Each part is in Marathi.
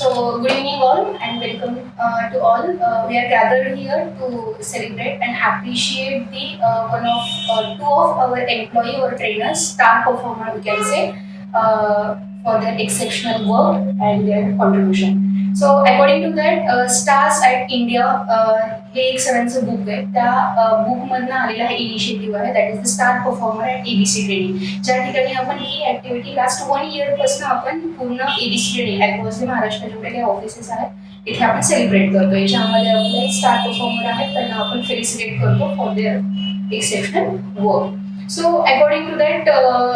So, good evening all and welcome to all. We are gathered here to celebrate and appreciate the one of two of our employee or trainers, star performer we can say, for their exceptional work and their contribution. So, according to that, Stars at India हे एक सरांचं बुक आहे. त्या बुकमधनं आलेला हा इनिशिएटिव्ह आहे, that is the star performer at ABC training. ज्या ठिकाणी आपण ही ऍक्टिव्हिटी लास्ट 1 year पासून आपण पूर्ण एबीसी ट्रेनिंग ॲक्रोस महाराष्ट्र जेवढे काही ऑफिसेस आहेत तिथे आपण सेलिब्रेट करतो. याच्यामध्ये आपले स्टार परफॉर्मर आहेत, त्यांना आपण फेलिसिटेट करतो for their exceptional work. So according to that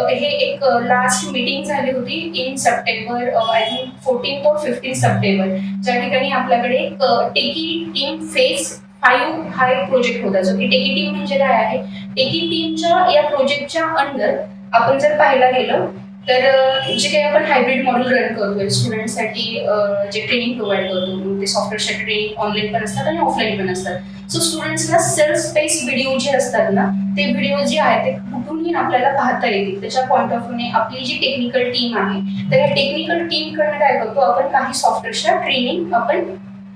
हे एक लास्ट मीटिंग झाली होती in September, I think 14 or 15 September, ज्या ठिकाणी आपल्याकडे एक टेकी टीम फेज 5 हा एक प्रोजेक्ट होता. जो की टेकी टीम म्हणजे काय आहे, टेकी टीमच्या या प्रोजेक्टच्या अंडर आपण जर पाहायला गेलं तर जे काही आपण हायब्रिड मॉडेल रन करतोय स्टुडंटसाठी, जे ट्रेनिंग प्रोव्हाइड करतो ते सॉफ्टवेअरसाठी ट्रेनिंग ऑनलाईन पण असतात आणि ऑफलाईन पण असतात. सो स्टुडंट्सना सेल्फ स्पेस व्हिडिओ जे असतात ना, ते व्हिडिओ जे आहेत ते कुठूनही आपल्याला पाहता येतील. त्याच्या पॉईंट ऑफ व्ह्यूने आपली जी टेक्निकल टीम आहे, तर या टेक्निकल टीमकडनं काय करतो आपण, काही सॉफ्टवेअरच्या ट्रेनिंग आपण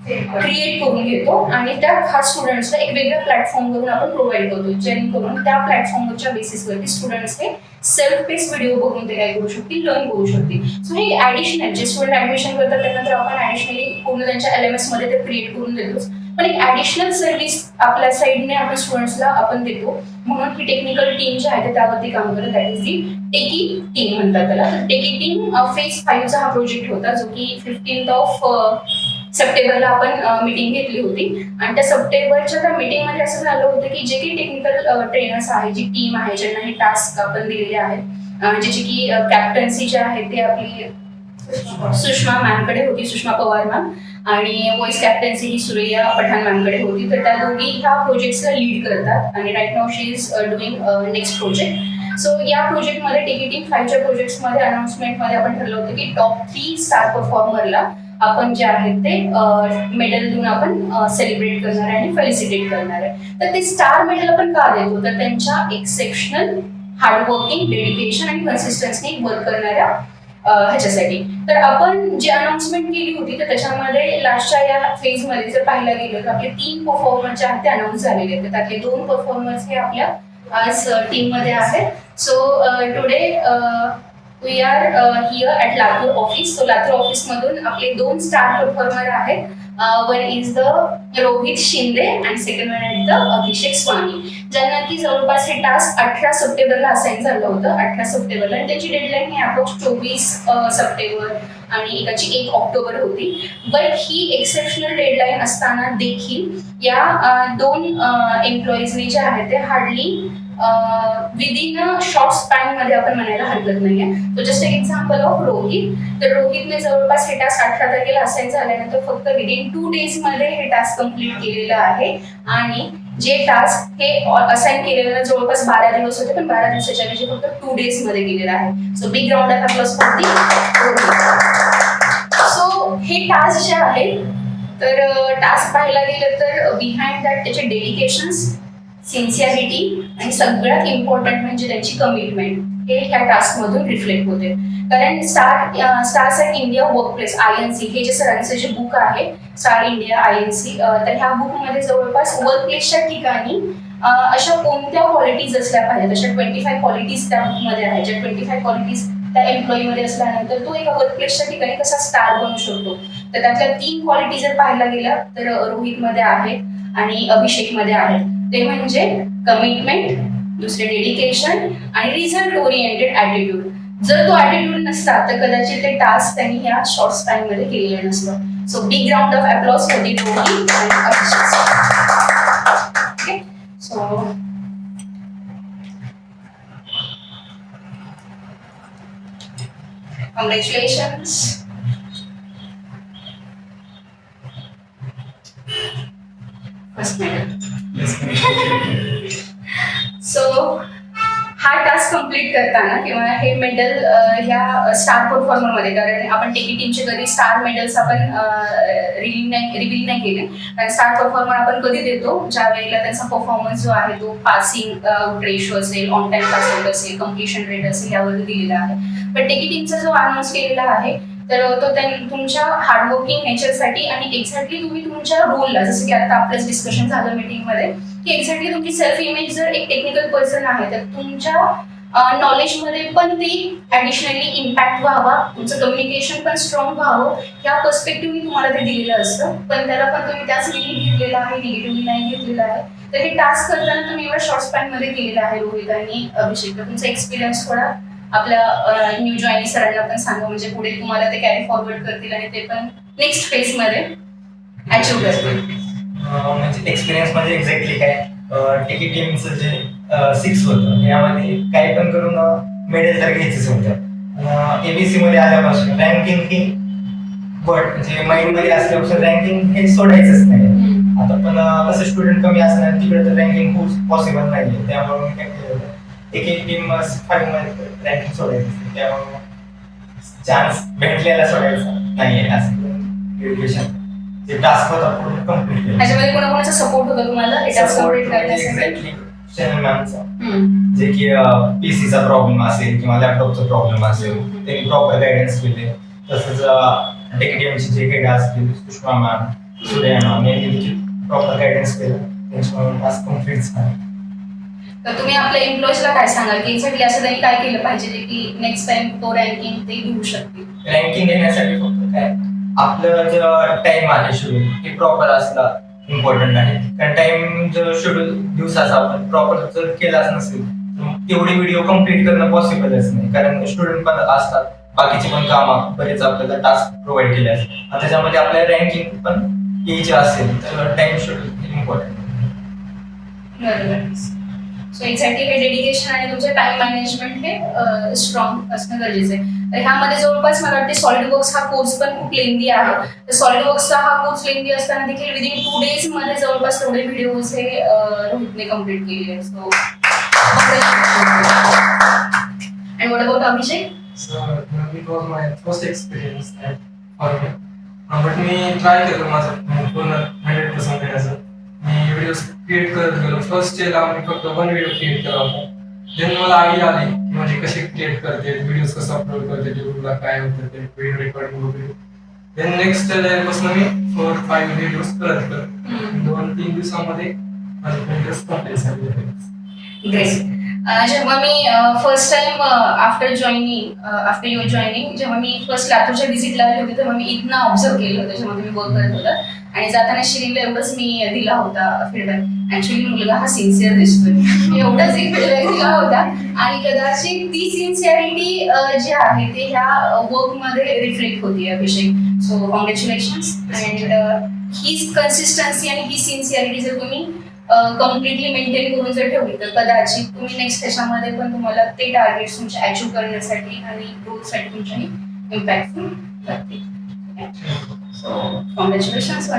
क्रिएट करून घेतो आणि त्या खास स्टुडंट्सला एक वेगळ्या प्लॅटफॉर्मवरून आपण प्रोव्हाइड करतो, जेणेकरून त्या प्लॅटफॉर्मवरच्या बेसिसवरती स्टुडंट्स हे सेल्फ बेस व्हिडिओ बघून ते काय करू शकतील, लर्न करू शकतील. सो हे ॲडिशनल जे स्टुडंट ॲडमिशन करतात त्यांना तर आपण ॲडिशनली पूर्ण त्यांच्या LMS मध्ये ते क्रिएट करून देतोच, पण एक ॲडिशनल सर्व्हिस आपल्या साईडने आपण स्टुडंट्सला आपण देतो. म्हणून ही टेक्निकल टीम जी आहे त्यावरती काम करत, दॅट इज दी टेकी टीम म्हणतात त्याला. टेकी टीम फेज 5चा हा प्रोजेक्ट होता, जो की 15 सप्टेंबरला आपण मीटिंग घेतली होती. आणि त्या सप्टेंबरच्या त्या मीटिंगमध्ये असं झालं होतं की जे काही टेक्निकल ट्रेनर्स आहे, जी टीम आहे, ज्यांना हे टास्क आपण दिलेले आहेत, ज्याची की कॅप्टन्सी जे आहे ते आपली सुषमा मॅमकडे होती, सुषमा पवार मॅम, आणि व्हॉइस कॅप्टन्सी ही सुरैया पठाण मॅमकडे होती. तर त्या दोघी ह्या प्रोजेक्ट्सला लीड करतात आणि राईट नाव she is doing next project. So या प्रोजेक्टमध्ये टेकी टीम 5च्या प्रोजेक्ट्समध्ये अनाउन्समेंटमध्ये आपण ठरलं होतं की टॉप 3 स्टार परफॉर्मरला आपण जे आहेत ते मेडल देऊन आपण सेलिब्रेट करणार आहे आणि फेलिसिटेट करणार आहे. तर ते स्टार मेडल आपण का देतो, तर त्यांच्या एक्सेप्शनल हार्डवर्किंग, डेडिकेशन आणि कन्सिस्टन्सी वर्क करणाऱ्या ह्याच्यासाठी. तर आपण जी अनाउन्समेंट केली होती तर त्याच्यामध्ये लास्टच्या या फेजमध्ये जर पाहायला गेलं तर आपले 3 परफॉर्मर जे आहेत ते अनाऊन्स झालेले आहेत. त्यातले 2 परफॉर्मर्स हे आपल्या आज टीममध्ये आहेत. So today we are here at Latur office. So Latur ऑफिसमधून आपले 2 स्टार परफॉर्मर आहेत. One is the Rohit Shinde and second one is the Abhishek Swami, ज्यांना की जवळपास हे टास्क 18 सप्टेंबरला असाईन झालं होतं, 18 सप्टेंबरला, आणि त्याची डेडलाईन ही अप्रॉक्स 24 सप्टेंबर आणि एकाची 1 ऑक्टोबर होती. बट ही एक्सेप्शनल डेडलाईन असताना देखील या 2 एम्प्लॉईजने जे आहे ते hardly within a short span मध्ये आपण म्हणायला हरकत नाहीये. तो जस्ट एक एक्झाम्पल ऑफ रोहित. तर रोहितने जवळपास हे टास्क 18 तारखेला असाईन झाल्यानंतर फक्त विदिन 2 days मध्ये हे टास्क कम्प्लीट केलेलं आहे. आणि जे टास्क हे असाईन केलेलं जवळपास 12 दिवस होते, पण 12 दिवसाच्या ऐवजी फक्त 2 days मध्ये गेलेलं आहे. So big round of applause for the Rohit. So हे टास्क जे आहेत, तर टास्क पाहायला गेलं तर बिहाइंड दॅट त्याचे डेडिकेशन्स, सिन्सिअरिटी आणि सगळ्यात इम्पॉर्टंट म्हणजे त्यांची कमिटमेंट हे ह्या टास्कमधून रिफ्लेक्ट होते. कारण stars at India workplace INC हे जे सरांचं जे बुक आहे, स्टार इंडिया INC, तर ह्या बुकमध्ये जवळपास वर्कप्लेसच्या ठिकाणी अशा कोणत्या क्वालिटीज असल्या पाहिजेत, अशा 25 क्वालिटीज त्या बुकमध्ये आहेत. ज्या 25 क्वालिटीज त्या एम्प्लॉईमध्ये असल्यानंतर तो एका वर्कप्लेसच्या ठिकाणी कसा स्टार बनू शकतो. तर त्यातल्या 3 क्वालिटी जर पाहायला गेल्या तर रोहितमध्ये आहेत आणि अभिषेकमध्ये आहेत. ते म्हणजे कमिटमेंट, दुसरे डेडिकेशन आणि रिझल्ट ओरिएंटेड ॲटिट्यूड. जर तो ॲटिट्यूड नसता तर कदाचित ते टास्क त्यांनी ह्या शॉर्ट स्पॅन मध्ये केलेलं नसतं. So big round of applause for the Rohit आणि Abhishek. Okay, so congratulations. First medal. So हा टास्क कम्प्लीट करताना किंवा हे मेडल ह्या स्टार परफॉर्मरमध्ये, कारण आपण टेकी टीमचे कधी स्टार मेडल्स आपण रिव्हील नाही केले, कारण स्टार परफॉर्मर आपण कधी देतो ज्या वेळेला त्यांचा परफॉर्मन्स जो आहे तो पासिंग रेशो असेल, ऑन टाइम पास आउट असेल, कम्प्लिशन रेट असेल, यावर दिलेला आहे. पण टेकी टीमचा जो अनाऊन्स केलेला आहे तर तो तुमच्या हार्डवर्किंग नेचरसाठी आणि एक्झॅक्टली तुम्ही तुमच्या रोलला, जसं की आता आपलंच डिस्कशन झालं मीटिंगमध्ये, की एक्झॅक्टली तुमची सेल्फ इमेज जर एक टेक्निकल पर्सन आहे तर तुमच्या नॉलेजमध्ये पण ती ॲडिशनली इम्पॅक्ट व्हावा, तुमचं कम्युनिकेशन पण स्ट्रॉंग व्हावं, ह्या पर्स्पेक्टिव्हनी तुम्हाला ते दिलेलं असतं. पण त्याला पण तुम्ही त्याच वेळी घेतलेलं आहे, निगेटिव्हली नाही घेतलेलं आहे. तर हे टास्क करताना तुम्ही एवढ्या शॉर्ट स्पॅनमध्ये केलेलं आहे रोहित आणि अभिषेक. तर तुमचा एक्सपिरियन्स थोडा आपल्या न्यू जॉईनिंग सरांना पण सांगा, म्हणजे पुढे तुम्हाला ते कॅरी फॉरवर्ड करतील आणि ते पण नेक्स्ट फेजमध्ये अचीव्ह करतील. म्हणजे एक्सपिरियन्स म्हणजे एक्झॅक्टली काय, टिकी टीमचं जे 6 होतं यामध्ये काही पण करून मेडल तर घ्यायचंच होतं. एबीसी मध्ये आल्यापासून रँकिंग ही म्हणजे माइंड मध्ये असल्यापासून रँकिंग हे सोडायचंच नाही. आता पण कसं स्टुडंट कमी असणार तिकडे तर रँकिंग खूप पॉसिबल नाही, त्यामुळे मी काय केलं, एक टीम 5 मध्ये रँकिंग सोडायचं, त्यामुळे चान्स भेटलेला सोडायचा नाही आहे असं एज्युकेशन जे टास्क होता पूर्ण कंप्लीट केला. त्याच्यामध्ये कोणाकोणाचा सपोर्ट होता तुम्हाला हे टास्क कंप्लीट करण्यासाठी? एक्झॅक्टली चॅनल मॅमचा, जे की पीसीचा प्रॉब्लेम असेल किंवा लॅपटॉपचा प्रॉब्लेम असेल त्यांनी प्रॉपर गायडन्स केले. तसंच टेक्नियमचे जे काही असतील सुषमा मॅम, सूर्या मॅम यांनी देखील प्रॉपर गायडन्स केलं, त्यांच्यामुळे टास्क कंप्लीट झाला. तर तुम्ही आपल्या एम्प्लॉईजला काय सांगाल की एक्झॅक्टली असं त्यांनी काय केलं पाहिजे जे की नेक्स्ट टाइम तो रँकिंग ते घेऊ शकतील? रँकिंग घेण्यासाठी फक्त काय, आपलं जो टाइम आहे शेड्यूल हे प्रॉपर असला इम्पॉर्टंट आहे. कारण टाइम जर शेड्यूल दिवसाचा आपण प्रॉपर जर केलाच नसेल तर तेवढे व्हिडिओ कम्प्लीट करणं पॉसिबलच नाही, कारण स्टुडंट पण असतात, बाकीचे पण कामं बरेच आपल्याला टास्क प्रोव्हाइड केले असतात आणि त्याच्यामध्ये आपल्याला रँकिंग पण यायची असेल तर टाइम शेड्यूल इम्पॉर्टंट. बरोबर. सो एक्झॅक्टली हे डेडिकेशन आणि तुमचं टाइम मॅनेजमेंट हे स्ट्रॉंग असणं गरजेचं आहे. तर ह्यामध्ये जवळपास मला वाटते सॉलिडवर्क्स हा कोर्स पण खूप लेंदी आहे. तर सॉलिडवर्क्सचा हा कोर्स लेंदी असताना देखील विदिन 2 days मध्ये जवळपास तेवढे व्हिडिओज हे रोहितने कम्प्लीट केले. So and what about Abhishek? So it was my first experience for me. But me try केलं माझं पूर्ण 100% देण्याचं. मी व्हिडिओज क्रिएट करत गेलो. फर्स्ट डेला मी फक्त 1 व्हिडिओ क्रिएट केला होता. देन मला आयडिया आली की म्हणजे कसे क्रिएट करते, व्हिडिओज कसं अपलोड करते, युट्यूबला काय होतं ते व्हिडिओ रेकॉर्डिंग वगैरे. देन नेक्स्ट डेपासून मी 4-5 व्हिडिओज करत 2-3 दिवसामध्ये माझे व्हिडिओज कंप्लीट झाले. ग्रेट. जेव्हा मी first time after your joining जेव्हा मी फर्स्ट लातूरच्या व्हिजिटला आले होते तेव्हा मी इथनं ऑब्झर्व केलं होतं जेव्हा तुम्ही वर्क करत होता आणि जाताना शिरीनला एवढंच मी दिला होता फीडबॅक. ऍक्च्युली मुलगा हा सिन्सिअर दिसतोय, एवढाच एक फीडबॅक दिला होता आणि कदाचित ती सिन्सिअरिटी जी आहे ते ह्या वर्कमध्ये रिफ्लेक्ट होती अभिषेक. So congratulations. अँड हीच कन्सिस्टन्सी आणि ही सिन्सिअरिटी जर तुम्ही कम्प्लिटली मेंटेन करून जर ठेवली तर कदाचित तुम्ही नेक्स्ट त्याच्यामध्ये पण तुम्हाला ते टार्गेट्स तुमचे अचीव्ह करण्यासाठी आणि ग्रोथसाठी तुमच्याही इम्पॅक्टफुल करतील. So congratulations.